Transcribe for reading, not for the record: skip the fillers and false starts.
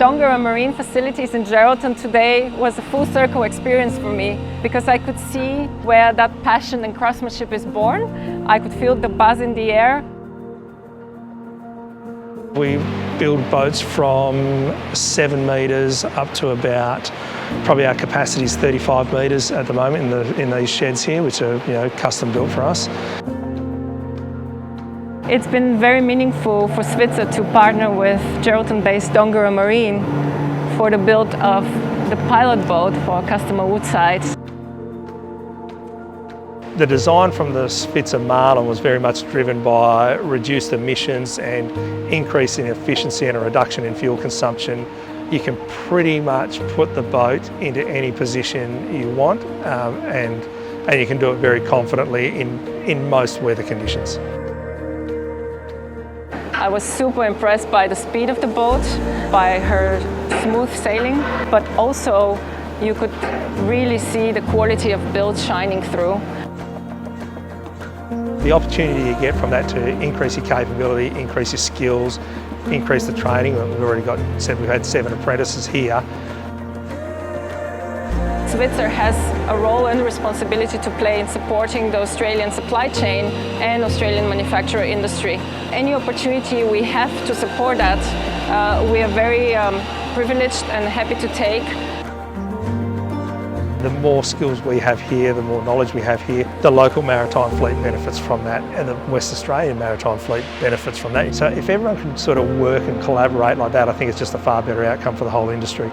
Dongara Marine facilities in Geraldton today was a full circle experience for me because I could see where that passion and craftsmanship is born. I could feel the buzz in the air. We build boats from 7 metres up to about, probably our capacity is 35 metres at the moment in these sheds here, which are custom built for us. It's been very meaningful for Svitzer to partner with Geraldton-based Dongara Marine for the build of the pilot boat for our customer Woodside. The design from the Svitzer Marlin was very much driven by reduced emissions and increase in efficiency and a reduction in fuel consumption. You can pretty much put the boat into any position you want and you can do it very confidently in most weather conditions. I was super impressed by the speed of the boat, by her smooth sailing, but also you could really see the quality of build shining through. The opportunity you get from that to increase your capability, increase your skills, increase the training. We've had 7 apprentices here. Svitzer has a role and responsibility to play in supporting the Australian supply chain and Australian manufacturer industry. Any opportunity we have to support that, we are very privileged and happy to take. The more skills we have here, the more knowledge we have here, the local maritime fleet benefits from that and the West Australian maritime fleet benefits from that. So if everyone can sort of work and collaborate like that, I think it's just a far better outcome for the whole industry.